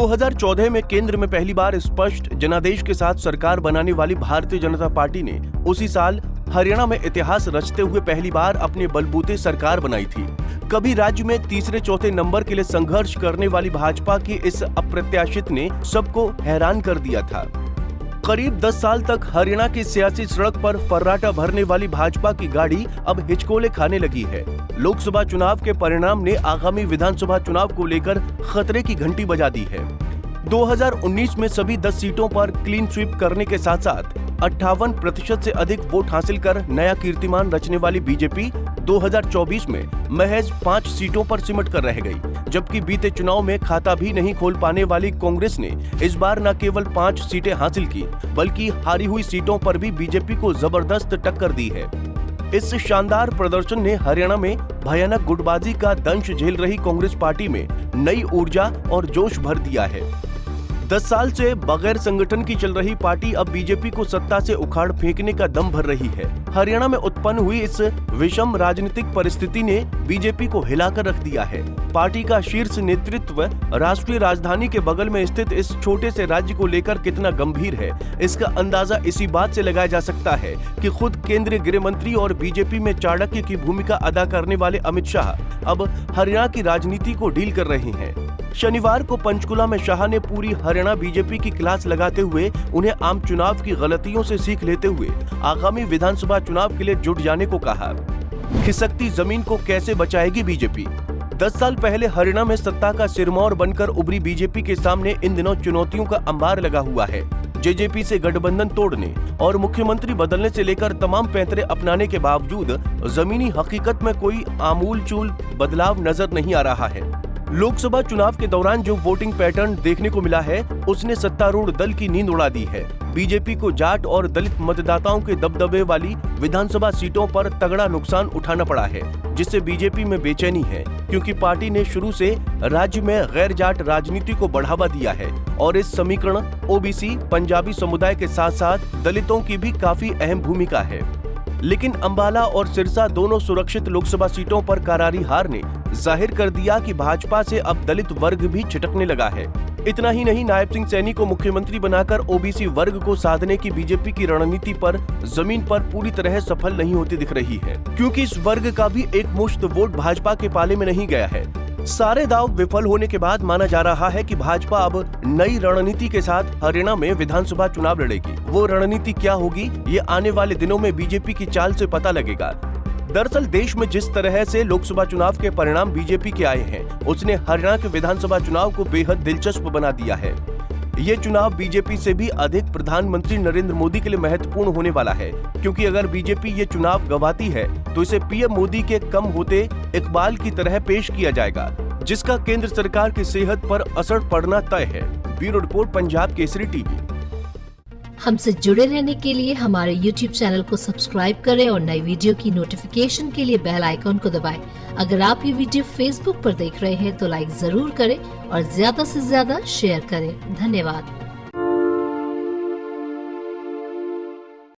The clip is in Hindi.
2014 में केंद्र में पहली बार स्पष्ट जनादेश के साथ सरकार बनाने वाली भारतीय जनता पार्टी ने उसी साल हरियाणा में इतिहास रचते हुए पहली बार अपने बलबूते सरकार बनाई थी। कभी राज्य में तीसरे चौथे नंबर के लिए संघर्ष करने वाली भाजपा की इस अप्रत्याशित ने सबको हैरान कर दिया था। करीब 10 साल तक हरियाणा की सियासी सड़क पर फर्राटा भरने वाली भाजपा की गाड़ी अब हिचकोले खाने लगी है। लोकसभा चुनाव के परिणाम ने आगामी विधानसभा चुनाव को लेकर खतरे की घंटी बजा दी है। 2019 में सभी 10 सीटों पर क्लीन स्वीप करने के साथ साथ 58% से अधिक वोट हासिल कर नया कीर्तिमान रचने वाली बीजेपी 2024 में महज 5 सीटों पर सिमट कर रह गई, जबकि बीते चुनाव में खाता भी नहीं खोल पाने वाली कांग्रेस ने इस बार न केवल 5 सीटें हासिल की, बल्कि हारी हुई सीटों पर भी बीजेपी को जबरदस्त टक्कर दी है। इस शानदार प्रदर्शन ने हरियाणा में भयानक गुटबाजी का दंश झेल रही कांग्रेस पार्टी में नई ऊर्जा और जोश भर दिया है। 10 साल से बगैर संगठन की चल रही पार्टी अब बीजेपी को सत्ता से उखाड़ फेंकने का दम भर रही है। हरियाणा में उत्पन्न हुई इस विषम राजनीतिक परिस्थिति ने बीजेपी को हिलाकर रख दिया है। पार्टी का शीर्ष नेतृत्व राष्ट्रीय राजधानी के बगल में स्थित इस छोटे से राज्य को लेकर कितना गंभीर है, इसका अंदाजा इसी बात से लगाया जा सकता है कि खुद केंद्रीय गृह मंत्री और बीजेपी में चाणक्य की भूमिका अदा करने वाले अमित शाह अब हरियाणा की राजनीति को डील कर रहे हैं। शनिवार को पंचकुला में शाह ने पूरी हरियाणा बीजेपी की क्लास लगाते हुए उन्हें आम चुनाव की गलतियों से सीख लेते हुए आगामी विधानसभा चुनाव के लिए जुट जाने को कहा। खिसकती जमीन को कैसे बचाएगी बीजेपी? 10 साल पहले हरियाणा में सत्ता का सिरमौर बनकर उभरी बीजेपी के सामने इन दिनों चुनौतियों का अंबार लगा हुआ है। जेजेपी से गठबंधन तोड़ने और मुख्यमंत्री बदलने से लेकर तमाम पैंतरे अपनाने के बावजूद जमीनी हकीकत में कोई आमूल-चूल बदलाव नजर नहीं आ रहा है। लोकसभा चुनाव के दौरान जो वोटिंग पैटर्न देखने को मिला है, उसने सत्तारूढ़ दल की नींद उड़ा दी है। बीजेपी को जाट और दलित मतदाताओं के दबदबे वाली विधानसभा सीटों पर तगड़ा नुकसान उठाना पड़ा है, जिससे बीजेपी में बेचैनी है, क्योंकि पार्टी ने शुरू से राज्य में गैर जाट राजनीति को बढ़ावा दिया है और इस समीकरण ओबीसी, पंजाबी समुदाय के साथ साथ दलितों की भी काफी अहम भूमिका है। लेकिन अंबाला और सिरसा दोनों सुरक्षित लोकसभा सीटों पर करारी हार ने जाहिर कर दिया कि भाजपा से अब दलित वर्ग भी छिटकने लगा है। इतना ही नहीं, नायब सिंह सैनी को मुख्यमंत्री बनाकर ओबीसी वर्ग को साधने की बीजेपी की रणनीति पर जमीन पर पूरी तरह सफल नहीं होती दिख रही है, क्योंकि इस वर्ग का भी एक मुश्त वोट भाजपा के पाले में नहीं गया है। सारे दाव विफल होने के बाद माना जा रहा है कि भाजपा अब नई रणनीति के साथ हरियाणा में विधानसभा चुनाव लड़ेगी। वो रणनीति क्या होगी, ये आने वाले दिनों में बीजेपी की चाल से पता लगेगा। दरअसल देश में जिस तरह से लोकसभा चुनाव के परिणाम बीजेपी के आए हैं, उसने हरियाणा के विधानसभा चुनाव को बेहद दिलचस्प बना दिया है। ये चुनाव बीजेपी से भी अधिक प्रधानमंत्री नरेंद्र मोदी के लिए महत्वपूर्ण होने वाला है, क्योंकि अगर बीजेपी ये चुनाव गंवाती है तो इसे पीएम मोदी के कम होते इकबाल की तरह पेश किया जाएगा, जिसका केंद्र सरकार की सेहत पर असर पड़ना तय है। Bureau report, Punjab Kesari TV. हमसे जुड़े रहने के लिए हमारे YouTube चैनल को सब्सक्राइब करें और नई वीडियो की नोटिफिकेशन के लिए बेल आइकॉन को दबाएं। अगर आप ये वीडियो Facebook पर देख रहे हैं तो लाइक जरूर करें और ज्यादा से ज्यादा शेयर करें। धन्यवाद।